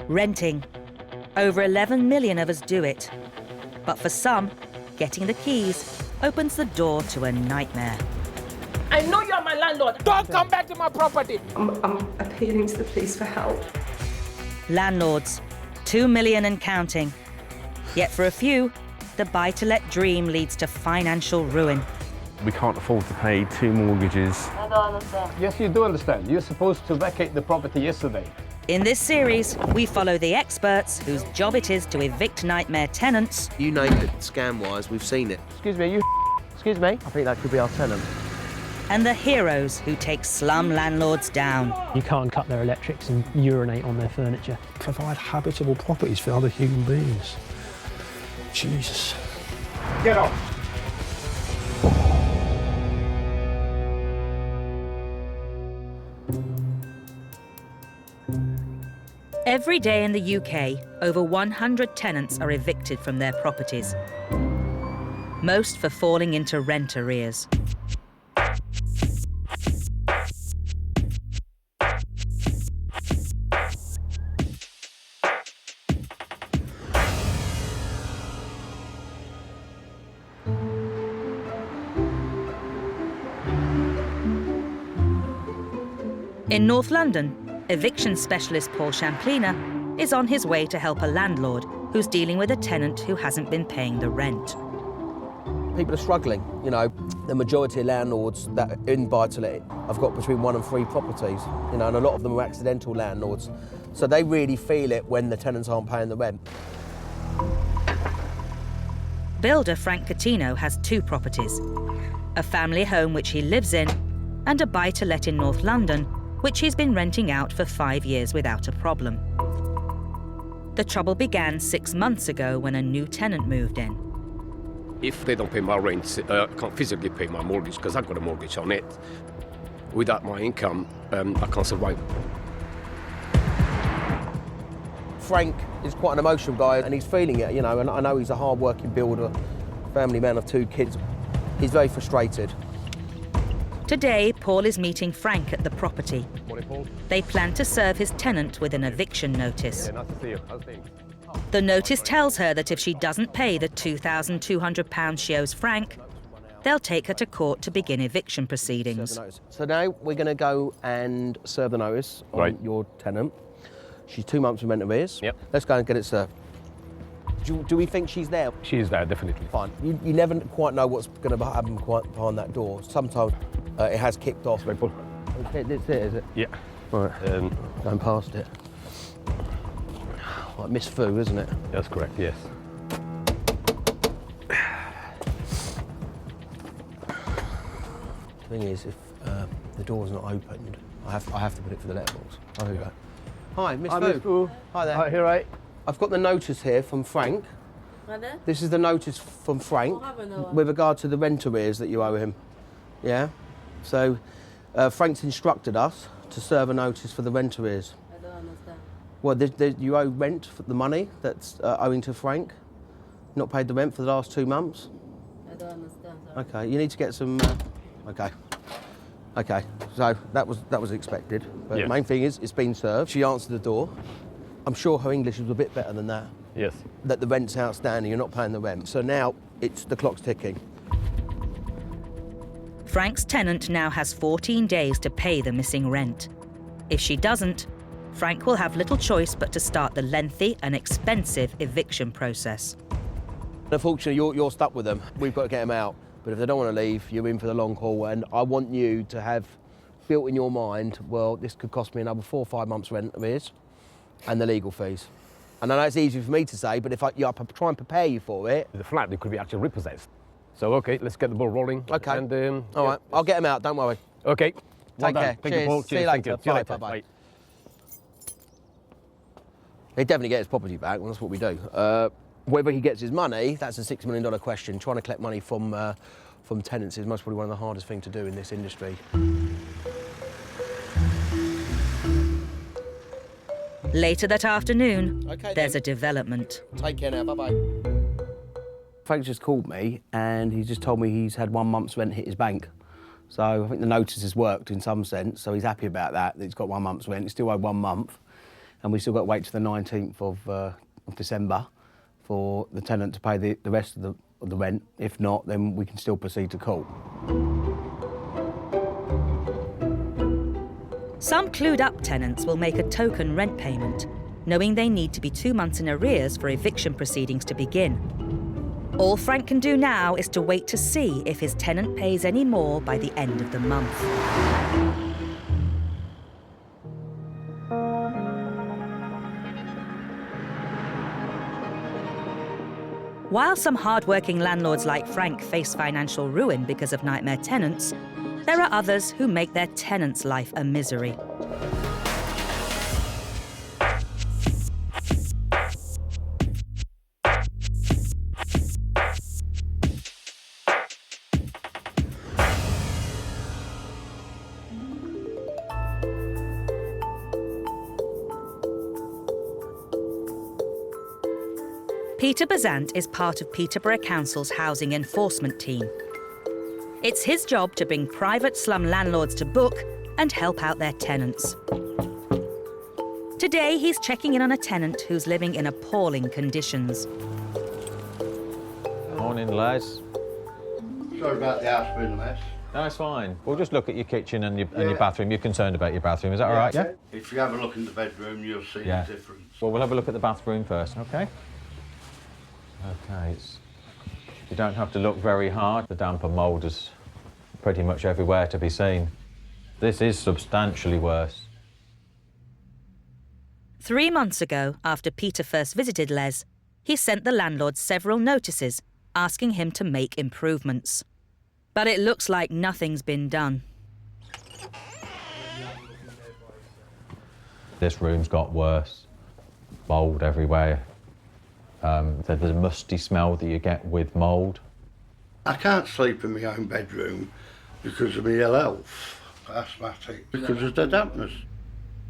Renting. Over 11 million of us do it. But for some, getting the keys opens the door to a nightmare. I know you're my landlord. Don't come back to my property. I'm appealing to the police for help. Landlords, 2 million and counting. Yet for a few, the buy-to-let dream leads to financial ruin. We can't afford to pay 2 mortgages. I don't understand. Yes, you do understand. You're supposed to vacate the property yesterday. In this series, we follow the experts whose job it is to evict nightmare tenants. You named it, scam-wise, we've seen it. Excuse me, excuse me? I think that could be our tenant. And the heroes who take slum landlords down. You can't cut their electrics and urinate on their furniture. Provide habitable properties for other human beings. Jesus. Get off. Every day in the UK, over 100 tenants are evicted from their properties. Most for falling into rent arrears. In North London, eviction specialist Paul Champlina is on his way to help a landlord who's dealing with a tenant who hasn't been paying the rent. People are struggling, you know. The majority of landlords that are in buy-to-let have got between 1 and 3 properties, you know, and a lot of them are accidental landlords. So they really feel it when the tenants aren't paying the rent. Builder Frank Catino has 2 properties, a family home which he lives in and a buy-to-let in North London which he's been renting out for 5 years without a problem. The trouble began 6 months ago when a new tenant moved in. If they don't pay my rent, I can't physically pay my mortgage because I've got a mortgage on it. Without my income, I can't survive. Frank is quite an emotional guy and he's feeling it, you know, and I know he's a hard-working builder, family man of 2 kids. He's very frustrated. Today, Paul is meeting Frank at the property. Morning, Paul. They plan to serve his tenant with an eviction notice. Yeah, nice to see you. How's things? The notice tells her that if she doesn't pay the £2,200 she owes Frank, they'll take her to court to begin eviction proceedings. So now we're going to go and serve the notice on your tenant. She's 2 months in rent arrears. Yep. Let's go and get it served. Do we think she's there? She is there, definitely. Fine. You never quite know what's going to happen quite behind that door. Sometimes it has kicked off. Sorry, Paul. It's it, is it? Yeah. Right. Going past it. Like Miss Fu, isn't it? That's correct, yes. The thing is, if the door's not opened, I have to put it for the letterbox. Oh, here we go. Hi, Miss Fu. Miss Fu. Hi there. Hi, here, right? I've got the notice here from Frank. This is the notice from Frank with regard to the rent arrears that you owe him. Yeah? So, Frank's instructed us to serve a notice for the rent arrears. I don't understand. Well, you owe rent for the money that's owing to Frank? Not paid the rent for the last 2 months? I don't understand, sir. Okay, you need to get some... Okay. Okay, so that was expected. But Yes. the main thing is, it's been served. She answered the door. I'm sure her English was a bit better than that. Yes. That the rent's outstanding, you're not paying the rent. So now, the clock's ticking. Frank's tenant now has 14 days to pay the missing rent. If she doesn't, Frank will have little choice but to start the lengthy and expensive eviction process. Unfortunately, you're stuck with them. We've got to get them out. But if they don't want to leave, you're in for the long haul. And I want you to have built in your mind, well, this could cost me another 4 or 5 months' rent arrears and the legal fees. And I know it's easy for me to say, but if I try and prepare you for it... The flat, it could be actually repossessed. So, OK, let's get the ball rolling. OK. And, all right, I'll get them out, don't worry. OK. Take care. Thank you, Paul. See you Thank later. See you Bye, later. bye, bye. He'd definitely get his property back, well, that's what we do. Whether he gets his money, that's a $6 million question. Trying to collect money from tenants is most probably one of the hardest things to do in this industry. Later that afternoon, there's a development. Take care now, bye-bye. Frank's just called me and he's just told me he's had 1 month's rent hit his bank. So I think the notice has worked in some sense, so he's happy about that, that he's got 1 month's rent. He's still owed 1 month. and we still got to wait to the 19th of December for the tenant to pay the rest of the rent. If not, then we can still proceed to court. Some clued-up tenants will make a token rent payment, knowing they need to be 2 months in arrears for eviction proceedings to begin. All Frank can do now is to wait to see if his tenant pays any more by the end of the month. While some hard-working landlords like Frank face financial ruin because of nightmare tenants, there are others who make their tenants' life a misery. Peter Bazant is part of Peterborough Council's housing enforcement team. It's his job to bring private slum landlords to book and help out their tenants. Today, he's checking in on a tenant who's living in appalling conditions. Morning, Les. Sorry about the house being a mess. No, it's fine. We'll just look at your kitchen and your bathroom. You're concerned about your bathroom, is that all right? Yeah. If you have a look in the bedroom, you'll see the difference. Well, we'll have a look at the bathroom first, OK? OK, you don't have to look very hard. The damp and mould is pretty much everywhere to be seen. This is substantially worse. 3 months ago, after Peter first visited Les, he sent the landlord several notices asking him to make improvements. But it looks like nothing's been done. This room's got worse. Mould everywhere. There's a musty smell that you get with mould. I can't sleep in my own bedroom because of my ill health, asthmatic, because of the dampness.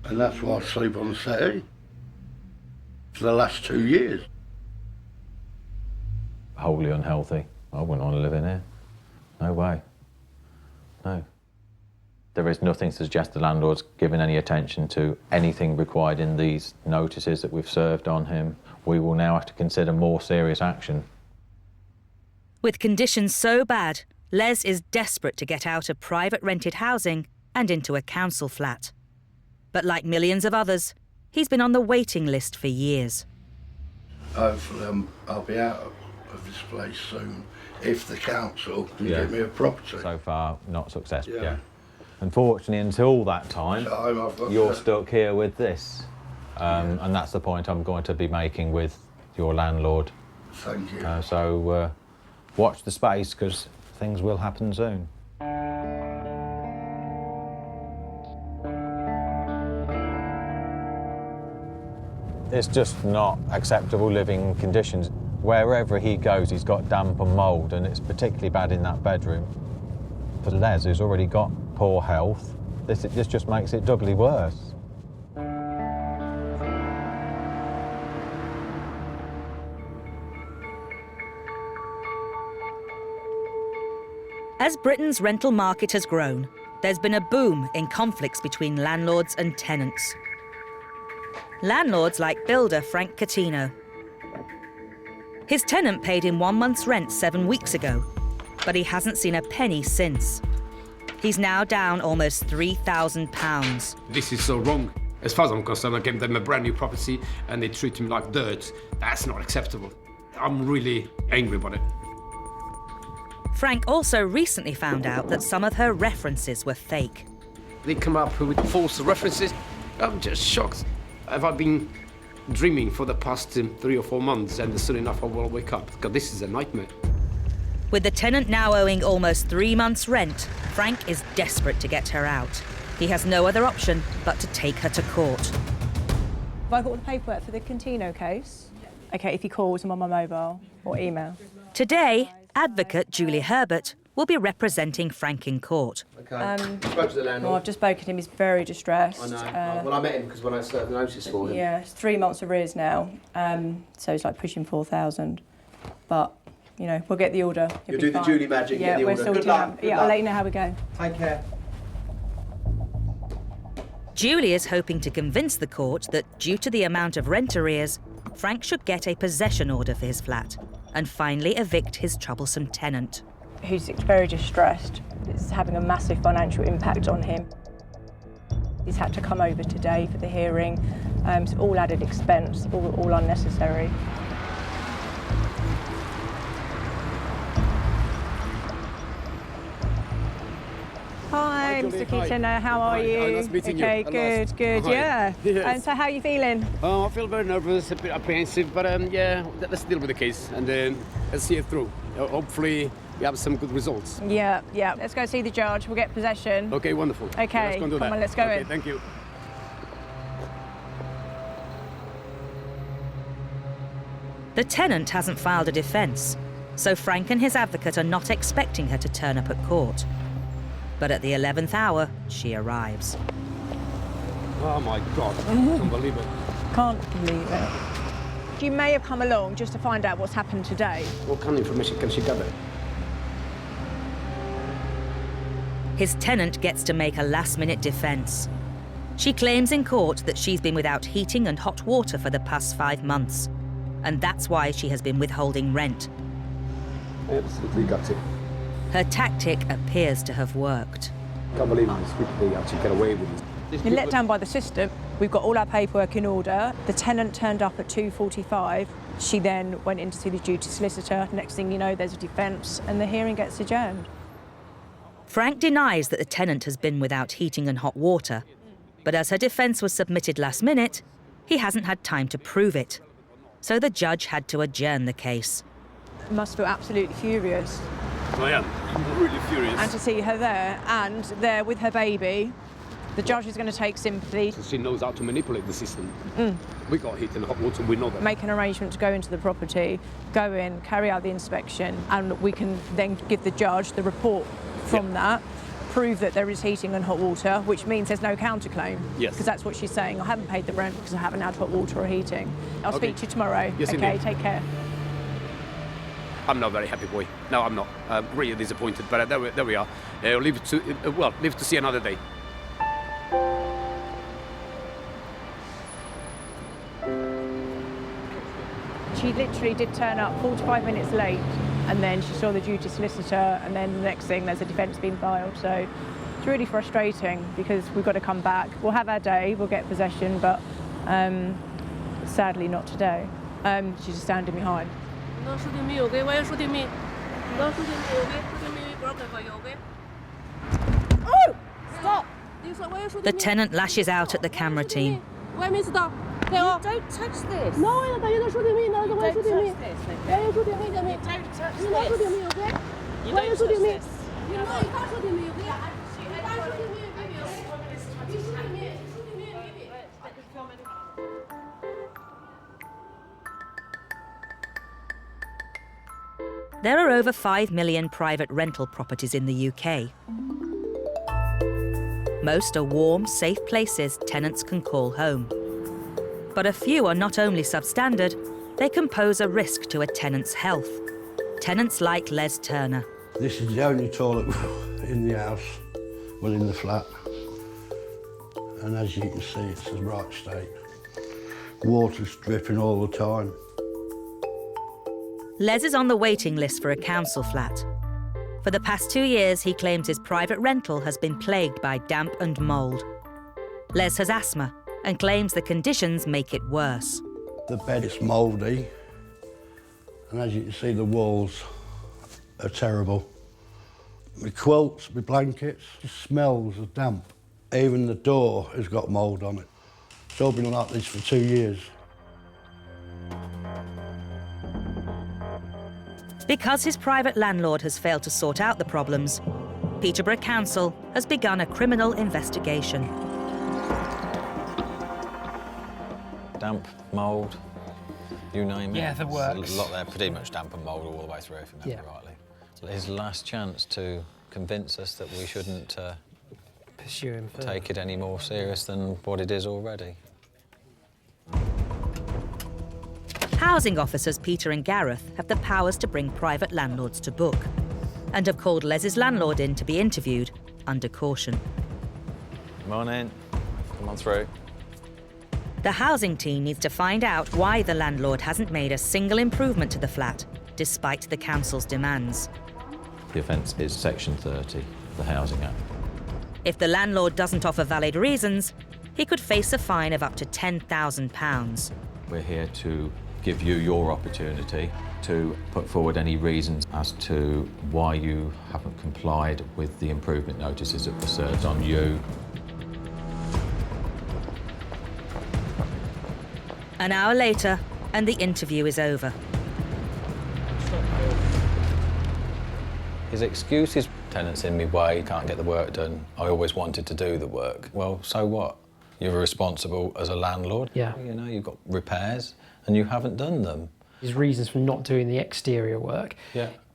And that's why I sleep on the settee for the last 2 years. Wholly unhealthy. I wouldn't want to live in here. No way. No. There is nothing to suggest the landlord's given any attention to anything required in these notices that we've served on him. We will now have to consider more serious action. With conditions so bad, Les is desperate to get out of private rented housing and into a council flat. But like millions of others, he's been on the waiting list for years. Hopefully I'll be out of this place soon if the council can get me a property. So far, not successful. Yeah. Unfortunately, until that time, you're stuck here with this. And that's the point I'm going to be making with your landlord. Thank you. So watch the space, because things will happen soon. It's just not acceptable living conditions. Wherever he goes, he's got damp and mould, and it's particularly bad in that bedroom. For Les, who's already got poor health, this just makes it doubly worse. As Britain's rental market has grown, there's been a boom in conflicts between landlords and tenants. Landlords like builder Frank Catino. His tenant paid him 1 month's rent 7 weeks ago, but he hasn't seen a penny since. He's now down almost £3,000. This is so wrong. As far as I'm concerned, I gave them a brand new property and they treat him like dirt. That's not acceptable. I'm really angry about it. Frank also recently found out that some of her references were fake. They come up with false references. I'm just shocked. Have I been dreaming for the past 3 or 4 months, and soon enough I will wake up? God, this is a nightmare. With the tenant now owing almost 3 months' rent, Frank is desperate to get her out. He has no other option but to take her to court. Have I got all the paperwork for the Catino case? OK, if he calls, I'm on my mobile or email. Today, advocate Julie Herbert will be representing Frank in court. OK. Spoke to the landlord. Well, I've just spoken to him. He's very distressed. I know. Well, I met him because when I served the notice for him. Yeah, it's 3 months arrears now. So it's like pushing 4,000. But, you know, we'll get the order. You'll do the Julie magic, yeah, get the order. Good luck. Yeah, I'll let you know how we go. Take care. Julie is hoping to convince the court that due to the amount of rent arrears, Frank should get a possession order for his flat and finally evict his troublesome tenant. Who's very distressed. It's having a massive financial impact on him. He's had to come over today for the hearing. It's all added expense, all unnecessary. Hi, Mr. Kitchener, how are you? Nice meeting you. Okay, good, yeah. Yes. So how are you feeling? I feel very nervous, a bit apprehensive, but yeah, let's deal with the case and let's see it through. Hopefully we have some good results. Yeah. Let's go see the judge. We'll get possession. Okay, wonderful. Okay, Yeah, let's go and do come that. on, let's go okay, in. Thank you. The tenant hasn't filed a defence, so Frank and his advocate are not expecting her to turn up at court. But at the 11th hour, she arrives. Oh my God, I can't believe it. Can't believe it. She may have come along just to find out what's happened today. What kind of information can she gather? His tenant gets to make a last-minute defence. She claims in court that she's been without heating and hot water for the past 5 months, and that's why she has been withholding rent. I absolutely got it. Her tactic appears to have worked. Can't believe how quickly they actually get away with this. You're let down by the system. We've got all our paperwork in order. The tenant turned up at 2:45. She then went in to see the duty solicitor. Next thing you know, there's a defence and the hearing gets adjourned. Frank denies that the tenant has been without heating and hot water, but as her defence was submitted last minute, he hasn't had time to prove it. So the judge had to adjourn the case. Must feel absolutely furious. I am. I'm really furious. And to see her there, and there with her baby, the judge is going to take sympathy. She knows how to manipulate the system. We got heat and hot water, we know that. Make an arrangement to go into the property, go in, carry out the inspection, and we can then give the judge the report from that, prove that there is heating and hot water, which means there's no counterclaim. Yes. Because that's what she's saying. I haven't paid the rent because I haven't had hot water or heating. I'll speak to you tomorrow. Yes, okay, indeed. take care. I'm not very happy, boy. No, I'm not. I'm really disappointed, but there we are. Live to see another day. She literally did turn up 45 minutes late, and then she saw the duty solicitor, and then the next thing, there's a defence being filed. So it's really frustrating because we've got to come back. We'll have our day, we'll get possession, but sadly not today. She's just standing behind. Don't shoot at me, okay? Why are you shooting me? Don't shoot at me, okay? Shoot at me, we broke it for you, okay? Oh! Stop! Why are you shooting The me? tenant lashes out at the camera team. Why me stop? You don't touch this. No, you don't shoot at me. No, why are you shooting me? Why are you shooting me? You don't touch this. You're not shooting me, okay? Why are you shooting me? You know, you can't shoot me, okay? You can't shoot me, baby, okay? You shooting me, baby. There are over 5 million private rental properties in the UK. Most are warm, safe places tenants can call home. But a few are not only substandard, they can pose a risk to a tenant's health. Tenants like Les Turner. This is the only toilet in the house, well, in the flat. And as you can see, it's a right state. Water's dripping all the time. Les is on the waiting list for a council flat. For the past 2 years, he claims his private rental has been plagued by damp and mould. Les has asthma and claims the conditions make it worse. The bed is mouldy, and as you can see, the walls are terrible. My quilts, my blankets, it smells of damp. Even the door has got mould on it. It's all been like this for 2 years. Because his private landlord has failed to sort out the problems, Peterborough Council has begun a criminal investigation. Damp, mould, you name it. Yeah, the works. There's a lot there, pretty much damp and mould all the way through, if you remember rightly. His last chance to convince us that we shouldn't Pursue him further. take it any more serious than what it is already. Housing officers Peter and Gareth have the powers to bring private landlords to book and have called Les's landlord in to be interviewed under caution. Morning. Come on through. The housing team needs to find out why the landlord hasn't made a single improvement to the flat, despite the council's demands. The offence is Section 30 of the Housing Act. If the landlord doesn't offer valid reasons, he could face a fine of up to £10,000. We're here to give you your opportunity to put forward any reasons as to why you haven't complied with the improvement notices that were served on you. An hour later, and the interview is over. His excuse is, tenant's in my way, can't get the work done. I always wanted to do the work. Well, so what? You're responsible as a landlord. Yeah. You know, you've got repairs and you haven't done them. His reasons for not doing the exterior work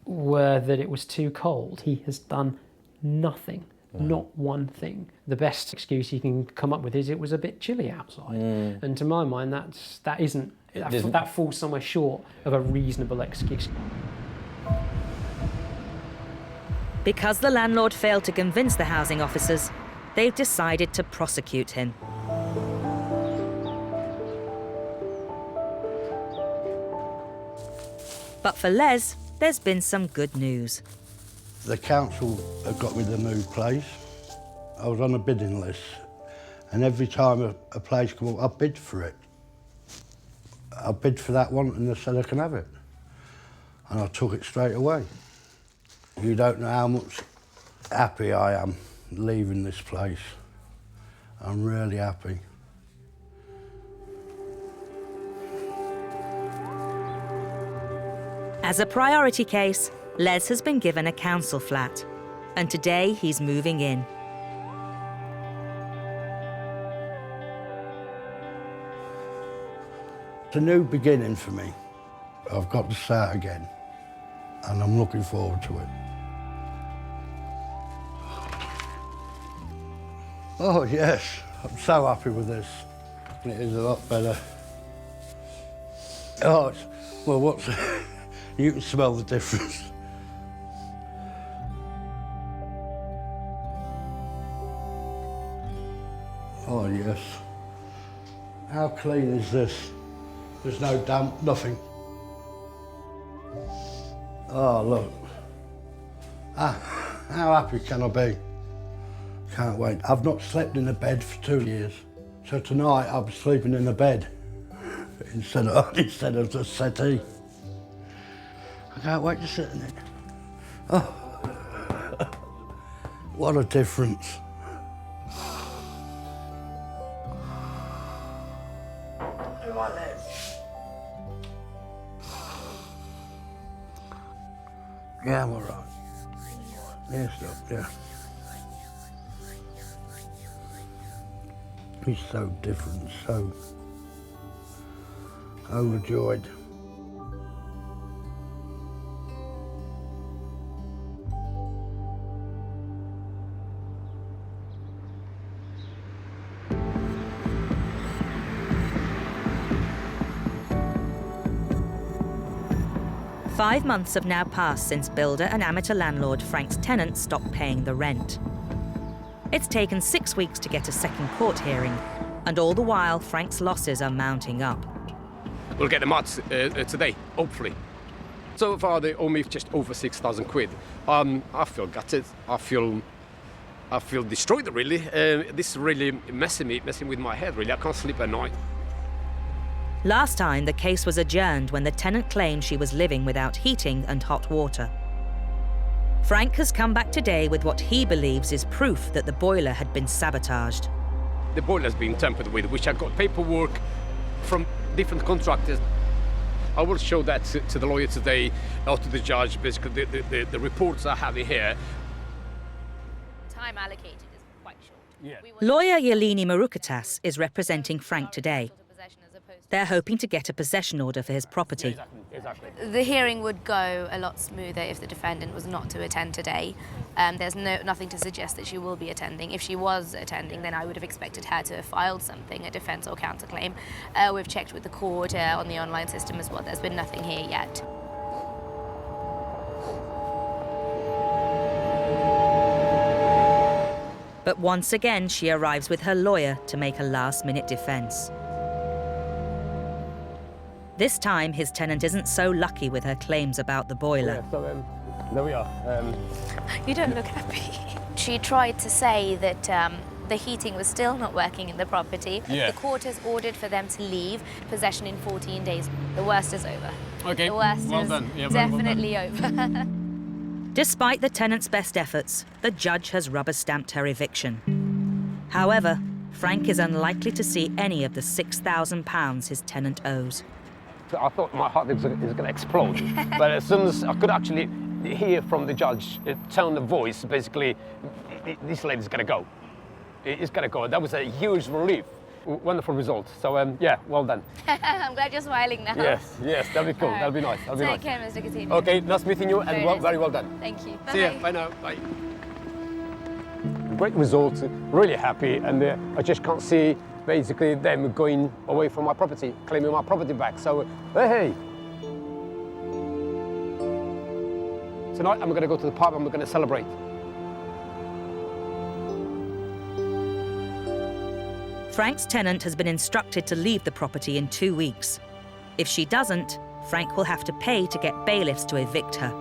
were that it was too cold. He has done nothing, not one thing. The best excuse he can come up with is it was a bit chilly outside. And to my mind, that falls somewhere short of a reasonable excuse. Because the landlord failed to convince the housing officers, they've decided to prosecute him. But for Les, there's been some good news. The council have got me the new place. I was on a bidding list, and every time a place come up, I bid for it. I bid for that one, and they said I can have it. And I took it straight away. You don't know how much happy I am leaving this place. I'm really happy. As a priority case, Les has been given a council flat, and today he's moving in. It's a new beginning for me. I've got to start again, and I'm looking forward to it. Oh yes, I'm so happy with this. It is a lot better. Oh, well, you can smell the difference. Oh yes. How clean is this? There's no damp, nothing. Oh look. How happy can I be? Can't wait. I've not slept in a bed for 2 years. So tonight I'll be sleeping in a bed instead of the settee. I can't wait to sit in it. Oh, what a difference. Come on, Les. Yeah, I'm all right. Yes, yeah. He's so different, so overjoyed. Five months have now passed since builder and amateur landlord Frank's tenants stopped paying the rent. It's taken 6 weeks to get a second court hearing, and all the while Frank's losses are mounting up. We'll get them out today, hopefully. So far they owe me just over 6,000 quid. I feel gutted. I feel destroyed, really. This is really messing with my head, really. I can't sleep at night. Last time, the case was adjourned when the tenant claimed she was living without heating and hot water. Frank has come back today with what he believes is proof that the boiler had been sabotaged. The boiler's been tampered with, which I got paperwork from different contractors. I will show that to the lawyer today, or to the judge, basically the reports I have here. Time allocated is quite short. Yeah. Lawyer Yelini Marukatas is representing Frank today. They're hoping to get a possession order for his property. Exactly. The hearing would go a lot smoother if the defendant was not to attend today. There's nothing to suggest that she will be attending. If she was attending, then I would have expected her to have filed something, a defence or counterclaim. We've checked with the court on the online system as well. There's been nothing here yet. But once again, she arrives with her lawyer to make a last-minute defense. This time, his tenant isn't so lucky with her claims about the boiler. Yeah, so there we are. You don't look happy. She tried to say that the heating was still not working in the property. Yeah. The court has ordered for them to leave possession in 14 days. The worst is over. Okay, The worst well is done. Yeah, very well definitely over. Despite the tenant's best efforts, the judge has rubber-stamped her eviction. However, Frank is unlikely to see any of the £6,000 his tenant owes. I thought my heart was going to explode. But as soon as I could actually hear from the judge, tone the voice, basically, this lady's going to go. It's going to go. That was a huge relief. Wonderful result. So, yeah, well done. I'm glad you're smiling now. Yes, that'll be cool. That'll be nice. That'll be Take nice. care, Mr. Coutinho. Okay, nice meeting you, and very well done. Thank you. Bye. See ya. Bye now. Bye. Great result. Really happy, and I just can't see basically them going away from my property, claiming my property back. So, hey. Tonight I'm going to go to the pub and we're going to celebrate. Frank's tenant has been instructed to leave the property in 2 weeks. If she doesn't, Frank will have to pay to get bailiffs to evict her.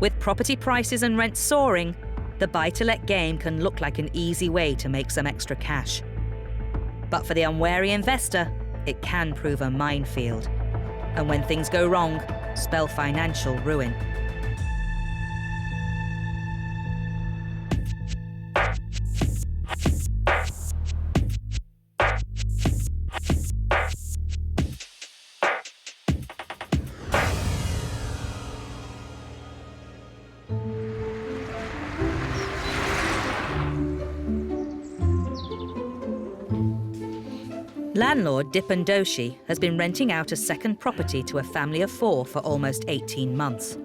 With property prices and rents soaring, the buy-to-let game can look like an easy way to make some extra cash. But for the unwary investor, it can prove a minefield. And when things go wrong, spell financial ruin. Landlord Dipan Doshi has been renting out a second property to a family of 4 for almost 18 months.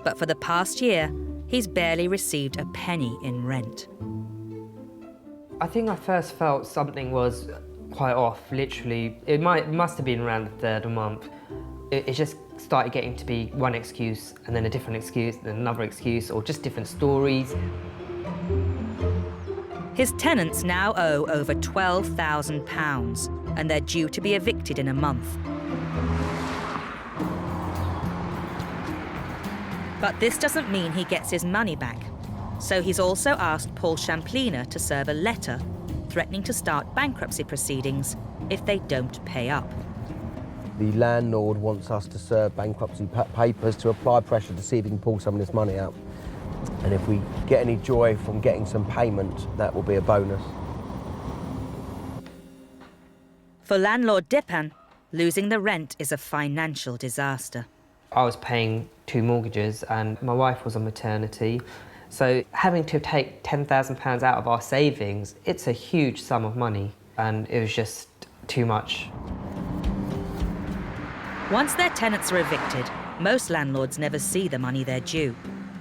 But for the past year, he's barely received a penny in rent. I think I first felt something was quite off, literally. It must have been around the third month. It just started getting to be one excuse, and then a different excuse, then another excuse, or just different stories. His tenants now owe over £12,000, and they're due to be evicted in a month. But this doesn't mean he gets his money back. So he's also asked Paul Champlina to serve a letter threatening to start bankruptcy proceedings if they don't pay up. The landlord wants us to serve bankruptcy papers to apply pressure to see if he can pull some of this money out. And if we get any joy from getting some payment, that will be a bonus. For landlord Dipan, losing the rent is a financial disaster. I was paying 2 mortgages and my wife was on maternity. So having to take £10,000 out of our savings, it's a huge sum of money, and it was just too much. Once their tenants are evicted, most landlords never see the money they're due.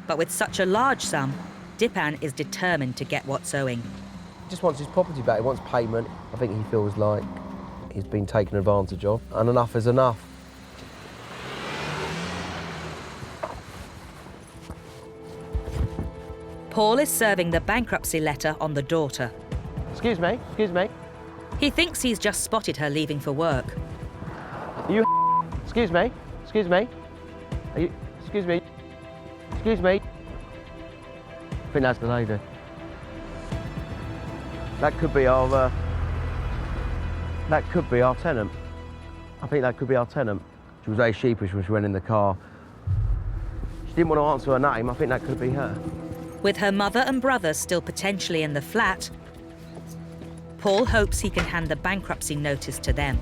But with such a large sum, Dipan is determined to get what's owing. He just wants his property back, he wants payment. I think he feels like he's been taken advantage of, and enough is enough. Paul is serving the bankruptcy letter on the daughter. Excuse me. He thinks he's just spotted her leaving for work. You excuse me. Excuse me. Excuse me. I think that's the lady. That could be our tenant. I think that could be our tenant. She was very sheepish when she went in the car. She didn't want to answer her name. I think that could be her. With her mother and brother still potentially in the flat, Paul hopes he can hand the bankruptcy notice to them.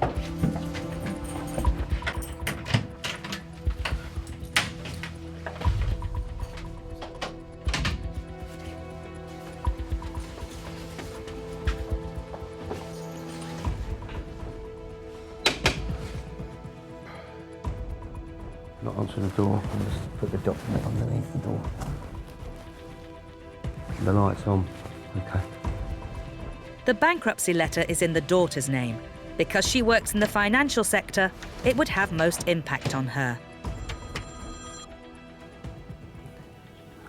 Not answer the door. I'll just put the document underneath the door. The light's on. Okay. The bankruptcy letter is in the daughter's name. Because she works in the financial sector, it would have most impact on her.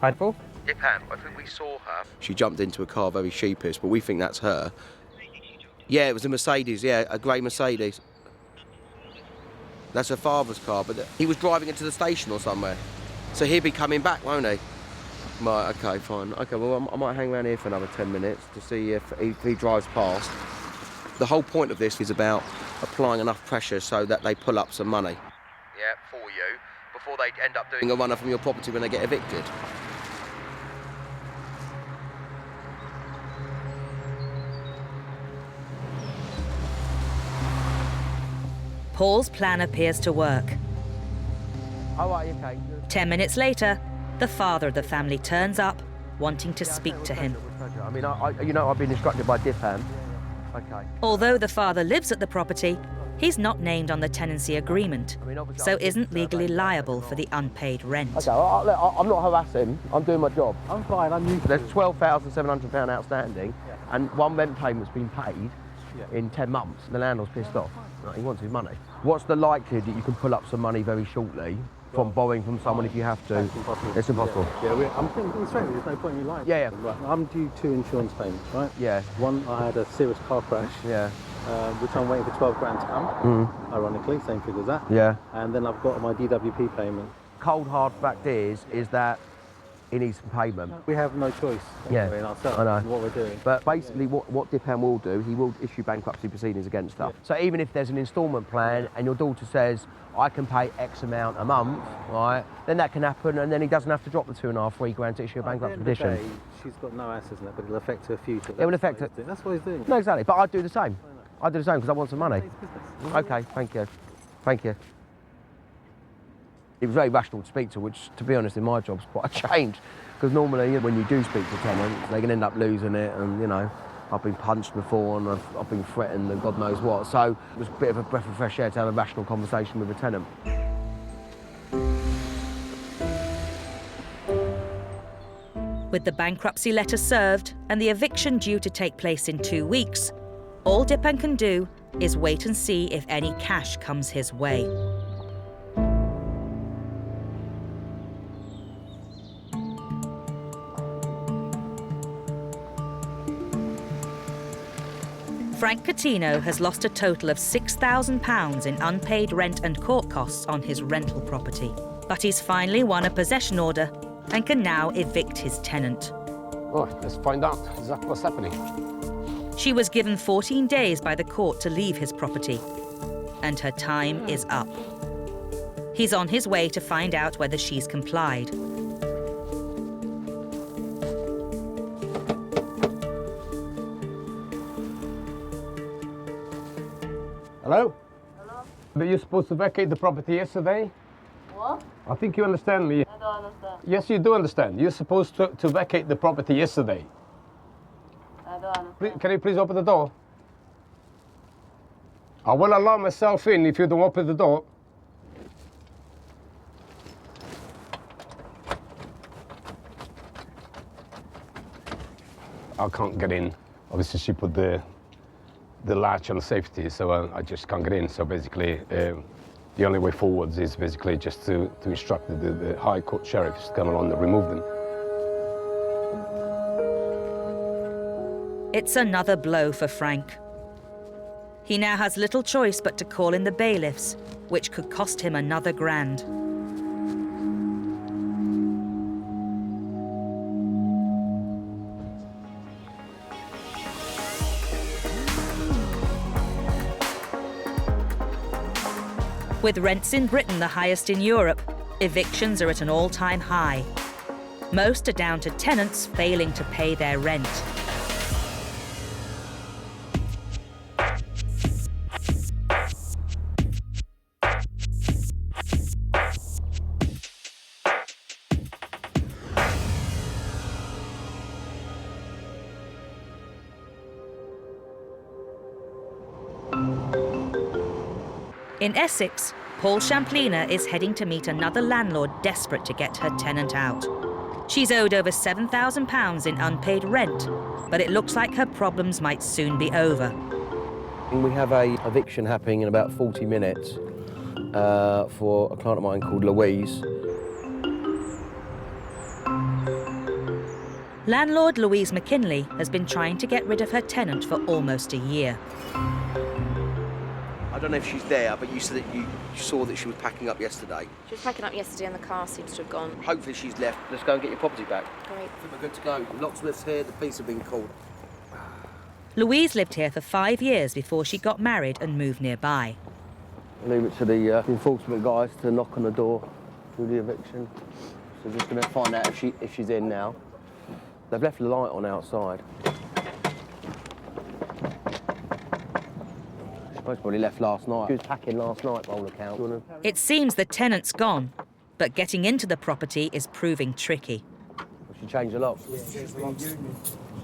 Prideful? Yeah, Pam, I think we saw her. She jumped into a car very sheepish, but we think that's her. Yeah, it was a Mercedes, yeah, a grey Mercedes. That's her father's car, but he was driving it to the station or somewhere. So he'll be coming back, won't he? Right, okay, fine. Okay, well, I might hang around here for another 10 minutes to see if he drives past. The whole point of this is about applying enough pressure so that they pull up some money. Yeah, for you, before they end up doing a runner from your property when they get evicted. Paul's plan appears to work. Oh, right, okay. 10 minutes later, the father of the family turns up, wanting to speak to him. I mean, I've been instructed by Dipam. Okay. Although the father lives at the property, he's not named on the tenancy agreement, so isn't legally liable for the unpaid rent. Okay, I'm not harassing. I'm doing my job. I'm fine. I'm used to it. There's £12,700 outstanding, and one rent payment's been paid in 10 months. The landlord's pissed off. Right, he wants his money. What's the likelihood that you can pull up some money very shortly from borrowing from someone if you have to? That's impossible. It's impossible. I'm thinking straight. There's no point in lying. Yeah. Right, I'm due 2 insurance payments, right? Yeah. One, I had a serious car crash. Yeah. Which I'm waiting for 12 grand to come. Ironically, same figure as that. Yeah. And then I've got my DWP payment. Cold hard fact is that he needs some payment. We have no choice in ourselves I know. in what we're doing. But basically what Dipam will do, he will issue bankruptcy proceedings against her. So even if there's an instalment plan and your daughter says, I can pay X amount a month, right, then that can happen, and then he doesn't have to drop the 2.5, 3 grand to issue a bankruptcy petition. She's got no assets in it, but it'll affect her future. It will affect her. That's what he's doing. No, exactly. But I'd do the same. I'd do the same because I want some money. Okay, thank you. Thank you. It was very rational to speak to, which, to be honest, in my job's quite a change. Because normally, when you do speak to tenants, they can end up losing it, and, you know, I've been punched before and I've been threatened and God knows what. So it was a bit of a breath of fresh air to have a rational conversation with a tenant. With the bankruptcy letter served and the eviction due to take place in 2 weeks, all Dipam can do is wait and see if any cash comes his way. Frank Catino has lost a total of £6,000 in unpaid rent and court costs on his rental property. But he's finally won a possession order and can now evict his tenant. Oh, let's find out exactly what's happening. She was given 14 days by the court to leave his property, and her time is up. He's on his way to find out whether she's complied. Hello? Hello? Were you supposed to vacate the property yesterday? What? I think you understand me. I don't understand. Yes, you do understand. You're supposed to vacate the property yesterday. I don't understand. Can you please open the door? I will allow myself in if you don't open the door. I can't get in. Obviously, she put the latch on safety, so I just can't get in. So basically, the only way forwards is basically just to instruct the High Court sheriffs to come along and remove them. It's another blow for Frank. He now has little choice but to call in the bailiffs, which could cost him another grand. With rents in Britain the highest in Europe, evictions are at an all-time high. Most are down to tenants failing to pay their rent. In Essex, Paul Champlina is heading to meet another landlord desperate to get her tenant out. She's owed over £7,000 in unpaid rent, but it looks like her problems might soon be over. We have an eviction happening in about 40 minutes for a client of mine called Louise. Landlord Louise McKinley has been trying to get rid of her tenant for almost a year. I don't know if she's there, but you said that you saw that she was packing up yesterday. She was packing up yesterday and the car seems to have gone. Hopefully she's left. Let's go and get your property back. Great. I think we're good to go. The locksmith's here, the police have been called. Louise lived here for 5 years before she got married and moved nearby. I'll leave it to the enforcement guys to knock on the door, do the eviction. So we're just going to find out if she's in now. They've left the light on outside. She most probably left last night. She was packing last night, by all accounts. It seems the tenant's gone, but getting into the property is proving tricky. She changed the lock. She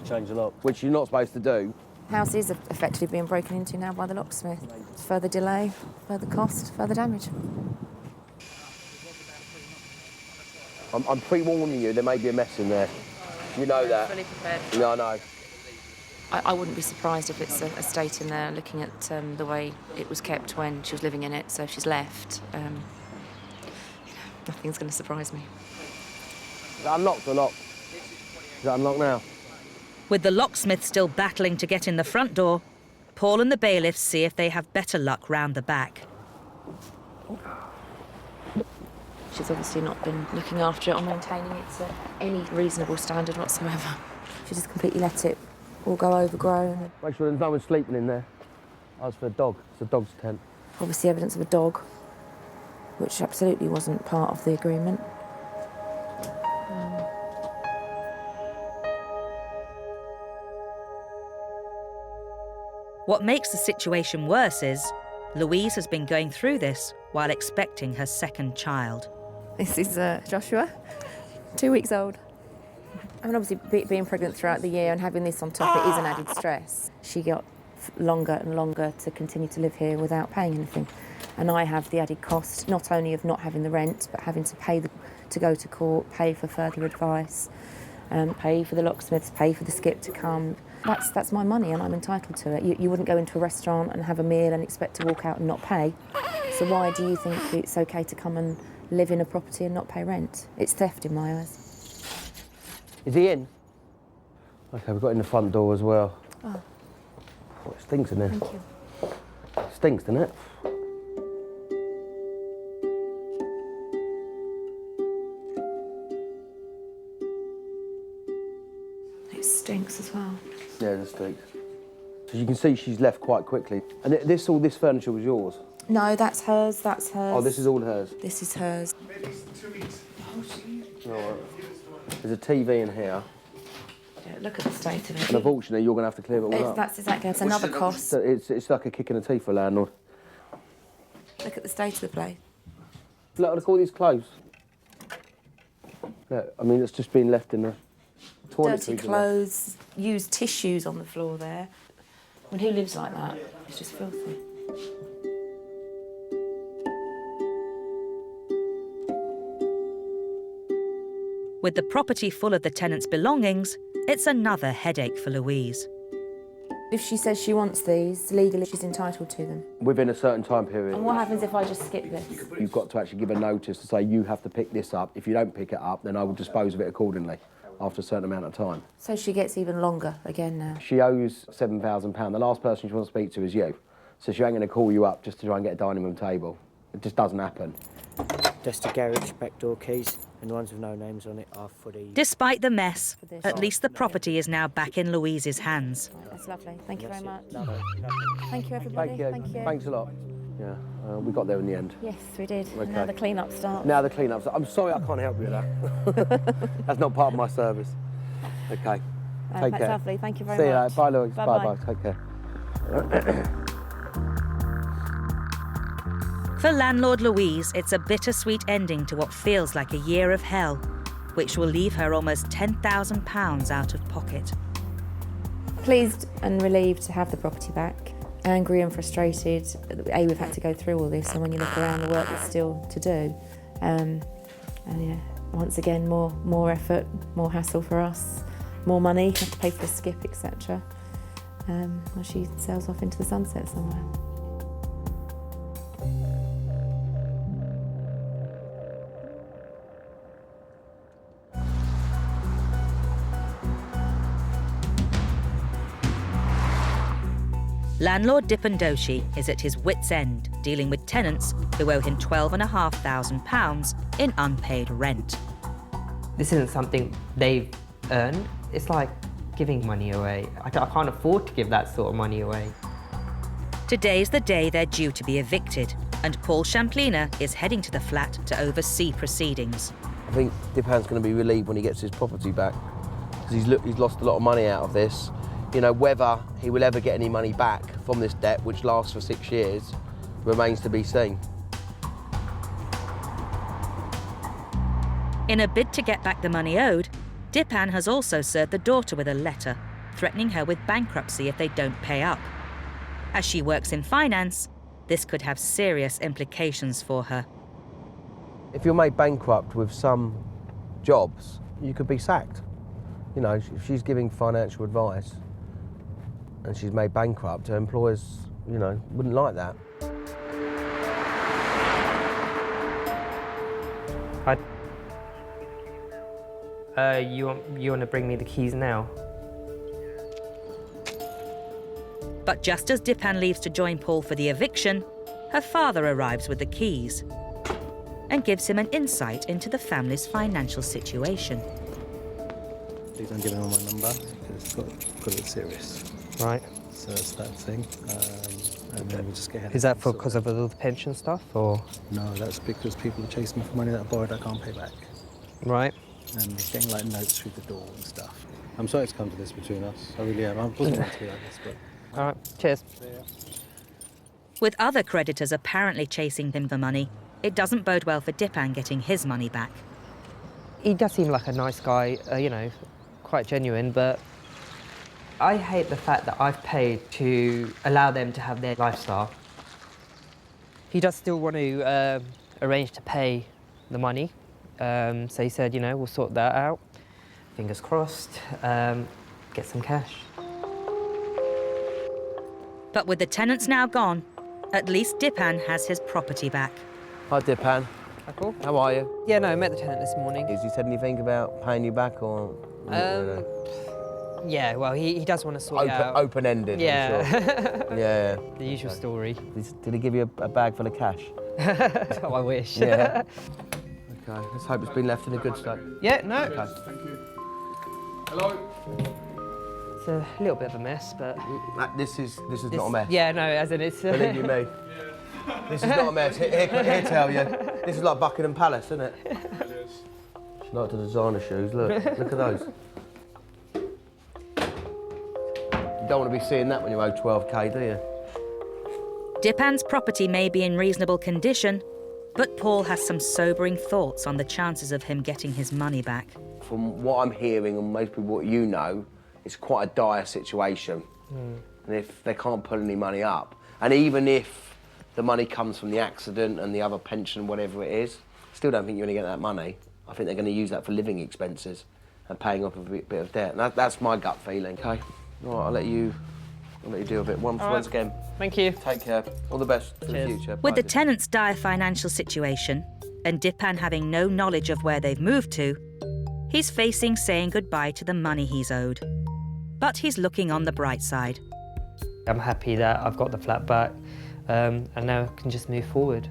changed the lock, which you're not supposed to do. House is effectively being broken into now by the locksmith. Further delay, further cost, further damage. I'm pre-warning you, there may be a mess in there. You know that. Fully prepared. Yeah, I know. I wouldn't be surprised if it's a state in there, looking at the way it was kept when she was living in it. So if she's left, nothing's going to surprise me. Is that unlocked or locked? Is that unlocked now? With the locksmith still battling to get in the front door, Paul and the bailiffs see if they have better luck round the back. She's obviously not been looking after it or maintaining it to any reasonable standard whatsoever. She just completely let it all go overgrown. Make sure there's no one sleeping in there. As for a dog, it's a dog's tent. Obviously evidence of a dog, which absolutely wasn't part of the agreement. What makes the situation worse is Louise has been going through this while expecting her second child. This is Joshua, 2 weeks old. I mean, obviously, being pregnant throughout the year and having this on top, it is an added stress. She got longer and longer to continue to live here without paying anything. And I have the added cost, not only of not having the rent, but having to pay to go to court, pay for further advice, pay for the locksmiths, pay for the skip to come. That's my money and I'm entitled to it. You wouldn't go into a restaurant and have a meal and expect to walk out and not pay. So why do you think it's okay to come and live in a property and not pay rent? It's theft in my eyes. Is he in? OK, we've got in the front door as well. Oh. Oh, it stinks in there. Thank you. It stinks, doesn't it? It stinks as well. Yeah, it stinks. So you can see she's left quite quickly. And all this furniture was yours? No, that's hers, that's hers. Oh, this is all hers? This is hers. All right. There's a TV in here. Yeah, look at the state of it. And unfortunately, you're going to have to clear it all up. That's exactly, it's another cost. It's like a kick in the teeth for a landlord. Look at the state of the place. Look at all these clothes. Yeah, I mean, it's just been left in the toilet. Dirty clothes, used tissues on the floor there. I mean, who lives like that? It's just filthy. With the property full of the tenant's belongings, it's another headache for Louise. If she says she wants these, legally she's entitled to them. Within a certain time period. And what happens if I just skip this? You've got to actually give a notice to say you have to pick this up. If you don't pick it up, then I will dispose of it accordingly after a certain amount of time. So she gets even longer again now. She owes £7,000. The last person she wants to speak to is you. So she ain't going to call you up just to try and get a dining room table. It just doesn't happen. Just a garage, back door keys, and the ones with no names on it are for the... Despite the mess, at least the property is now back in Louise's hands. That's lovely. Thank you very much. Thank you, everybody. Thank you. Thanks a lot. Yeah, we got there in the end. Yes, we did. Okay. And now the clean-up starts. Now the clean-up. I'm sorry I can't help you with that. That's not part of my service. Okay. Take that's care. Lovely. Thank you very See much. you later. Bye, Louise. Bye-bye. Bye-bye. Take care. For landlord Louise, it's a bittersweet ending to what feels like a year of hell, which will leave her almost £10,000 out of pocket. Pleased and relieved to have the property back. Angry and frustrated. We've had to go through all this, and when you look around, the work that's still to do. And yeah, once again, more effort, more hassle for us, more money, have to pay for the skip, etc. When she sails off into the sunset somewhere. Landlord Dipan Doshi is at his wit's end, dealing with tenants who owe him £12,500 in unpaid rent. This isn't something they've earned. It's like giving money away. I can't afford to give that sort of money away. Today's the day they're due to be evicted, and Paul Champlina is heading to the flat to oversee proceedings. I think Dipan's going to be relieved when he gets his property back, because he's lost a lot of money out of this. You know, whether he will ever get any money back from this debt, which lasts for 6 years, remains to be seen. In a bid to get back the money owed, Dipan has also served the daughter with a letter, threatening her with bankruptcy if they don't pay up. As she works in finance, this could have serious implications for her. If you're made bankrupt with some jobs, you could be sacked. You know, if she's giving financial advice and she's made bankrupt, her employers, you know, wouldn't like that. You want to bring me the keys now? But just as Dipan leaves to join Paul for the eviction, her father arrives with the keys and gives him an insight into the family's financial situation. Please don't give him my number, because it's got a bit serious. Right. So it's that thing. And then we'll just get ahead. Is that for because of all the pension stuff, or? No, that's because people are chasing me for money that I borrowed I can't pay back. Right. And they're getting like notes through the door and stuff. I'm sorry it's come to this between us. I really am. I wasn't meant to be like this, but... All right, cheers. With other creditors apparently chasing him for money, it doesn't bode well for Dipan getting his money back. He does seem like a nice guy, you know, quite genuine, but I hate the fact that I've paid to allow them to have their lifestyle. He does still want to arrange to pay the money, so he said, you know, we'll sort that out. Fingers crossed, get some cash. But with the tenants now gone, at least Dipan has his property back. Hi, Dipan. Hi, Paul. How are you? Yeah, no, I met the tenant this morning. Has he said anything about paying you back, or? Yeah, well, he does want to sort it out. Open-ended, yeah. I'm sure. Yeah. The usual story. Did he give you a bag full of cash? Oh, I wish. Yeah. Okay, let's hope it's been left in a good state. Yeah, no. Okay. Thank you. Hello? It's a little bit of a mess, but... This is not a mess. Yeah, no, as in it's... Believe you me. This is not a mess. Here tell you. This is like Buckingham Palace, isn't it? It's like the designer shoes, look. Look at those. You don't want to be seeing that when you owe 12k, do you? Dipan's property may be in reasonable condition, but Paul has some sobering thoughts on the chances of him getting his money back. From what I'm hearing, and most people what you know, it's quite a dire situation. And if they can't pull any money up, and even if the money comes from the accident and the other pension, whatever it is, still don't think you're going to get that money. I think they're going to use that for living expenses and paying off a bit of debt. And that's my gut feeling. Okay, all right, I'll let you do a bit. Once again. Thank you. Take care. All the best for the future. With Bye. the tenants' dire financial situation and Dipan having no knowledge of where they've moved to, he's facing saying goodbye to the money he's owed. But he's looking on the bright side. I'm happy that I've got the flat back, and now I can just move forward.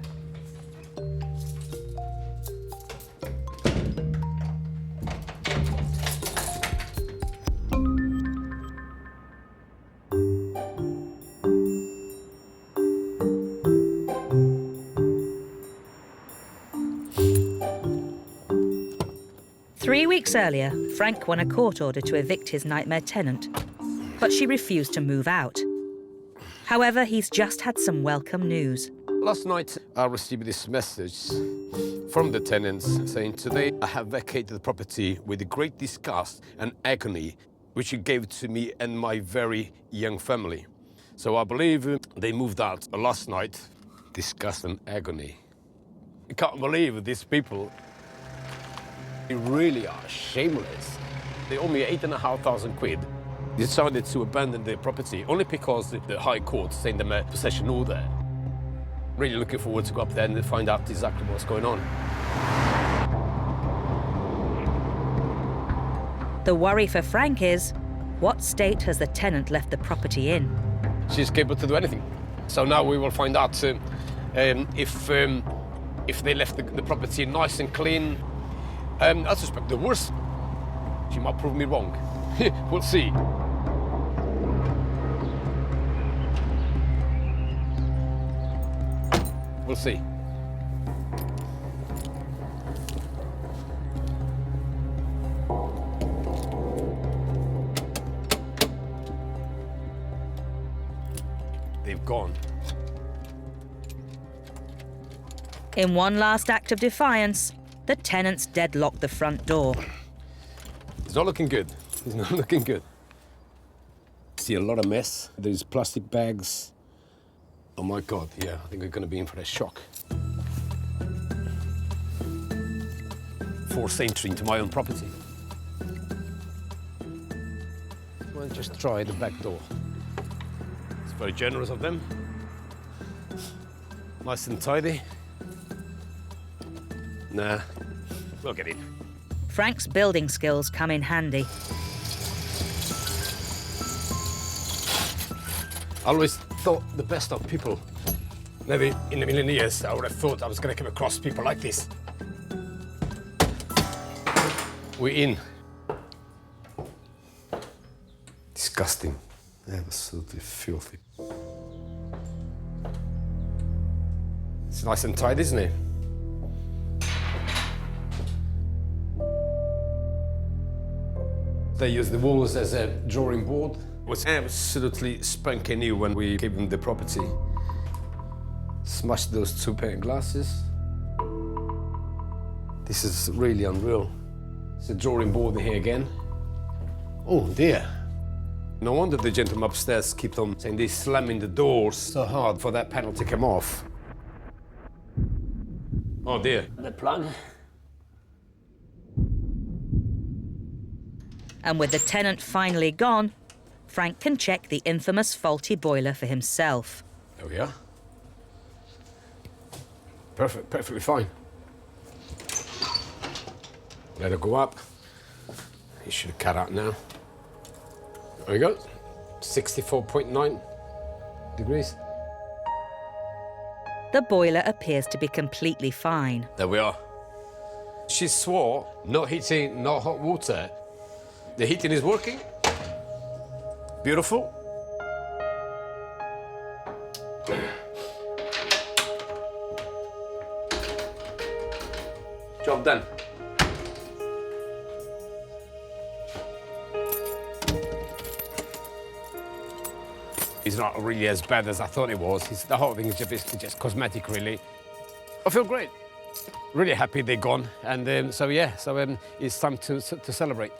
Three weeks earlier, Frank won a court order to evict his nightmare tenant, but she refused to move out. However, he's just had some welcome news. Last night, I received this message from the tenants saying, today I have vacated the property with great disgust and agony, which he gave to me and my very young family. So I believe they moved out last night. Disgust and agony. I can't believe these people. They really are shameless. They owe me 8,500 quid. They decided to abandon their property only because the High Court sent them a possession order. Really looking forward to go up there and find out exactly what's going on. The worry for Frank is, what state has the tenant left the property in? She's capable to do anything. So now we will find out if they left the property nice and clean. I suspect the worst. She might prove me wrong. We'll see. We'll see. They've gone. In one last act of defiance, the tenants deadlock the front door. It's not looking good. It's not looking good. See a lot of mess. There's plastic bags. Oh my God, yeah, I think we're gonna be in for a shock. Forced entry into my own property. Well, just try the back door. It's very generous of them. Nice and tidy. Nah, we'll get in. Frank's building skills come in handy. I always thought the best of people. Maybe in a million years, I would have thought I was going to come across people like this. We're in. Disgusting. Absolutely filthy. It's nice and tight, isn't it? They use the walls as a drawing board. It was absolutely spanking new when we gave them the property. Smashed those 2 pane glasses. This is really unreal. It's a drawing board here again. Oh dear. No wonder the gentleman upstairs kept on saying they're slamming the doors so hard for that panel to come off. Oh dear. The plug. And with the tenant finally gone, Frank can check the infamous faulty boiler for himself. There we are. Perfect, perfectly fine. Let it go up. It should have cut out now. There we go. 64.9 degrees. The boiler appears to be completely fine. There we are. She swore, no heating, no hot water. The heating is working. Beautiful. Job done. It's not really as bad as I thought it was. The whole thing is basically just cosmetic, really. I feel great. Really happy they're gone. And it's time to celebrate.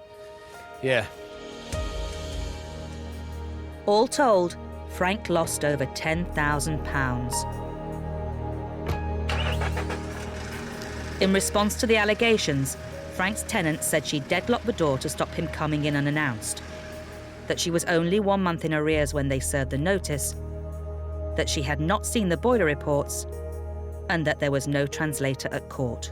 Yeah. All told, Frank lost over £10,000. In response to the allegations, Frank's tenant said she deadlocked the door to stop him coming in unannounced, that she was only 1 month in arrears when they served the notice, that she had not seen the boiler reports, and that there was no translator at court.